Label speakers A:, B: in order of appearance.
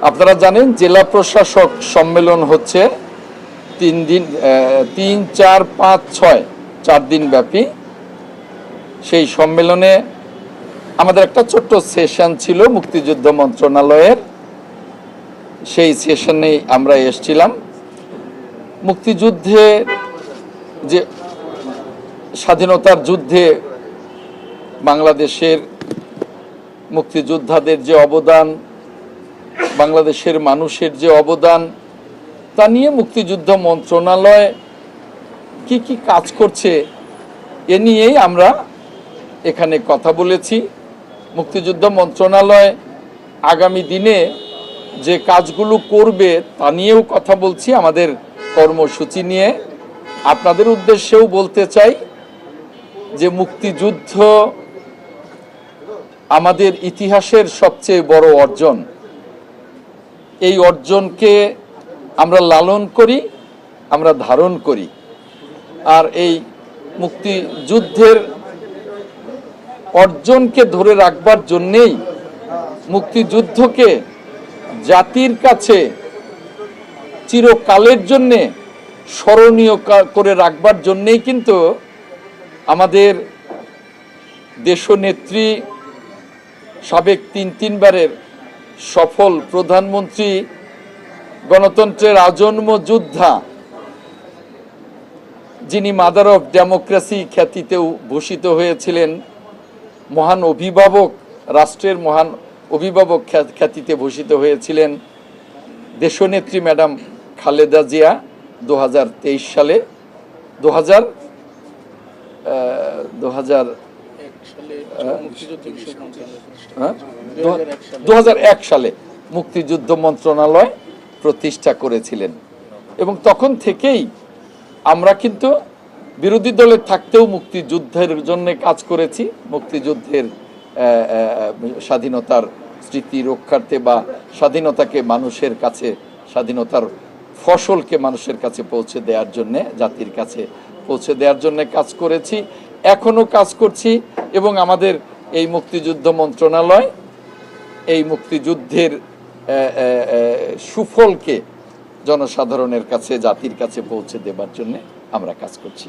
A: আপনারা জানেন জেলা প্রশাসক সম্মেলন হচ্ছে 3 দিন 3, 4, 5, 6 4 দিন ব্যাপী। সেই সম্মেলনে আমাদের একটা ছোট্ট সেশন ছিল মুক্তিযুদ্ধ মন্ত্রণালয়ের। সেই সেশনে আমরা এসেছিলাম। মুক্তিযুদ্ধে যে স্বাধীনতার যুদ্ধে বাংলাদেশের মুক্তিযোদ্ধাদের যে অবদান, বাংলাদেশের মানুষের যে অবদান, তা নিয়ে মুক্তিযুদ্ধ মন্ত্রণালয় কি কি কাজ করছে এ নিয়েই আমরা এখানে কথা বলেছি। মুক্তিযুদ্ধ মন্ত্রণালয় আগামী দিনে যে কাজগুলো করবে তা নিয়েও কথা বলছি, আমাদের কর্মসূচি নিয়ে। আপনাদের উদ্দেশ্যেও বলতে চাই যে মুক্তিযুদ্ধ আমাদের ইতিহাসের সবচেয়ে বড় অর্জন। এই অর্জনকে আমরা লালন করি, আমরা ধারণ করি। আর এই মুক্তিযুদ্ধের অর্জনকে ধরে রাখবার জন্যেই, মুক্তিযুদ্ধকে জাতির কাছে চিরকালের জন্যে স্মরণীয় করে রাখবার জন্যেই কিন্তু আমাদের দেশনেত্রী, সাবেক 3 বারের সফল প্রধানমন্ত্রী, গণতন্ত্রের আজন্ম যোদ্ধা, যিনি মাদার অফ ডেমোক্রেসি খ্যাতিতেও ভূষিত হয়েছিলেন, মহান অভিভাবক, রাষ্ট্রের মহান অভিভাবক খ্যাতিতে ভূষিত হয়েছিলেন দেশনেত্রী ম্যাডাম খালেদা জিয়া 2023 সালে 2001 সালে মুক্তিযুদ্ধ মন্ত্রণালয় প্রতিষ্ঠা করেছিলেন। এবং তখন থেকেই আমরা কিন্তু বিরোধী দলে থাকতেও মুক্তিযুদ্ধের জন্য কাজ করেছি, মুক্তিযুদ্ধের স্বাধীনতার স্মৃতি রক্ষার্থে বা স্বাধীনতাকে মানুষের কাছে, স্বাধীনতার ফসলকে মানুষের কাছে পৌঁছে দেওয়ার জন্যে, জাতির কাছে পৌঁছে দেওয়ার জন্য কাজ করেছি, এখনও কাজ করছি। এবং আমাদের এই মুক্তিযুদ্ধ মন্ত্রণালয় এই মুক্তিযুদ্ধের সুফলকে জনসাধারণের কাছে, জাতির কাছে পৌঁছে দেবার জন্য আমরা কাজ করছি।